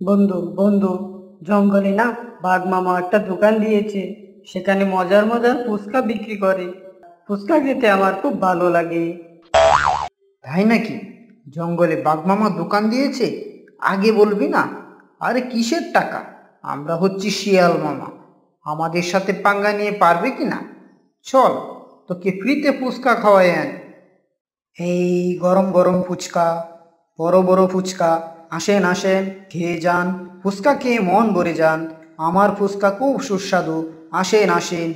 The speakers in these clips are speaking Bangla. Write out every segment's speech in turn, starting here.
বন্ধু বন্ধু, জঙ্গলে না বাঘ মামা একটা দোকান দিয়েছে। সেখানে মজার মজার ফুচকা বিক্রি করে। ফুচকা খেতে আমার খুব ভালো লাগে। তাই নাকি? জঙ্গলে বাঘমামা দোকান দিয়েছে? আগে বলবি না? আরে কিসের টাকা? আমরা হচ্ছি শিয়াল মামা, আমাদের সাথে পাঙ্গা নিয়ে পারবে কি না? চল, তোকে ফ্রিতে ফুচকা খাওয়াই আন। এই গরম গরম ফুচকা, বড় বড় ফুচকা, আসেন আসেন, খেয়ে যান। ফুচকা খেয়ে মন ভরে যান। আমার ফুচকা খুব সুস্বাদু, আসেন আসেন।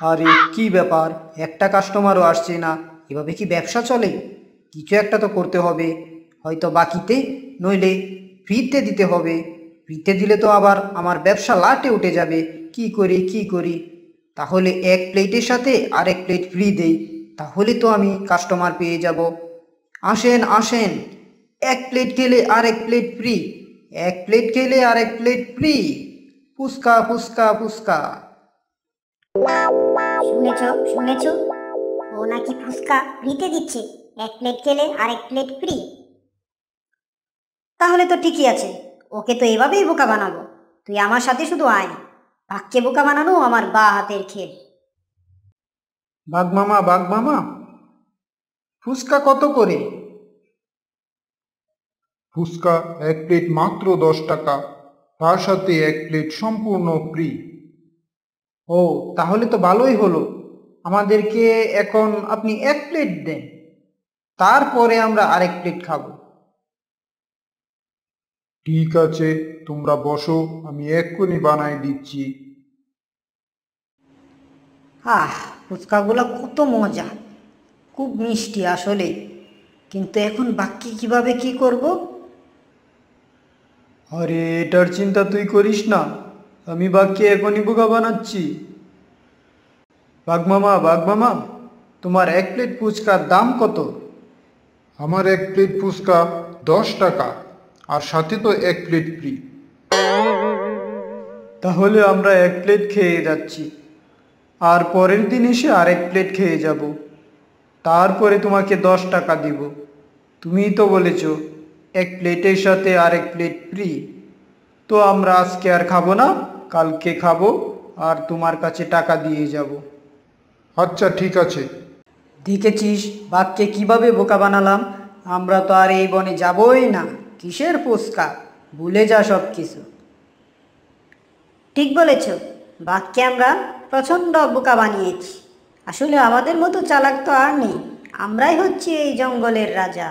আরে কি ব্যাপার, একটা কাস্টমারও আসছে না? এভাবে কি ব্যবসা চলে? কিছু একটা তো করতে হবে, হয়তো বাকিতে, নইলে ফ্রিতে দিতে হবে। ফ্রিতে দিলে তো আবার আমার ব্যবসা লাটে উঠে যাবে। কি করি কি করি? তাহলে এক প্লেটের সাথে আরেক প্লেট ফ্রি দেই, তাহলে তো আমি কাস্টমার পেয়ে যাব। আসেন আসেন, এক প্লেট খেলে আরেক প্লেট ফ্রি, এক প্লেট খেলে আরেক প্লেট ফ্রি। ফুচকা ফুচকা ফুচকা। শুনেছো শুনেছো, ও নাকি ফুচকা ফ্রিতে দিচ্ছে, এক প্লেট খেলে আরেক প্লেট ফ্রি। তাহলে তো ঠিকই আছে, ওকে তো এভাবেই বোকা বানাবো। তুই আমার সাথে শুধু আয়, বাঘকে বোকা বানানো আমার বা হাতের খেল। বাঘমামা বাঘমামা, ফুচকা কত করে? ফুচকা এক প্লেট মাত্র 10 টাকা, তার সাথে এক প্লেট সম্পূর্ণ ফ্রি। ও, তাহলে তো ভালোই হলো। আমাদেরকে এখন আপনি এক প্লেট দেন, তারপরে আমরা আরেক প্লেট খাবো। ঠিক আছে, তোমরা বসো, আমি এক্ষুনি বানাই দিচ্ছি। আহ, ফুচকাগুলো কত মজা, খুব মিষ্টি আসলে। কিন্তু এখন বাক্যে কিভাবে কি করব? আরে এটার চিন্তা তুই করিস না, আমি বাঘকে এখনই বোকা বানাচ্ছি। বাঘমামা বাঘমামা, তোমার এক প্লেট ফুচকার দাম কত? আমার এক প্লেট ফুচকা 10 টাকা, আর সাথে তো এক প্লেট ফ্রি। তাহলে আমরা এক প্লেট খেয়ে যাচ্ছি, আর পরের দিন এসে আরেক প্লেট খেয়ে যাব, তারপরে তোমাকে 10 টাকা দিব। তুমিই তো বলেছ এক প্লেটের সাথে আরেক প্লেট ফ্রি। তো আমরা আজকে আর খাবো না, কালকে খাবো, আর তোমার কাছে টাকা দিয়ে যাব। আচ্ছা ঠিক আছে। দেখেছিস বাঘকে কিভাবে বোকা বানালাম? আমরা তো আর এই বনে যাবই না। কিসের ফুচকা, ভুলে যা সব কিছু। ঠিক বলেছ, বাঘকে আমরা প্রচণ্ড বোকা বানিয়েছি। আসলে আমাদের মতো চালাক তো আর নেই, আমরাই হচ্ছি এই জঙ্গলের রাজা।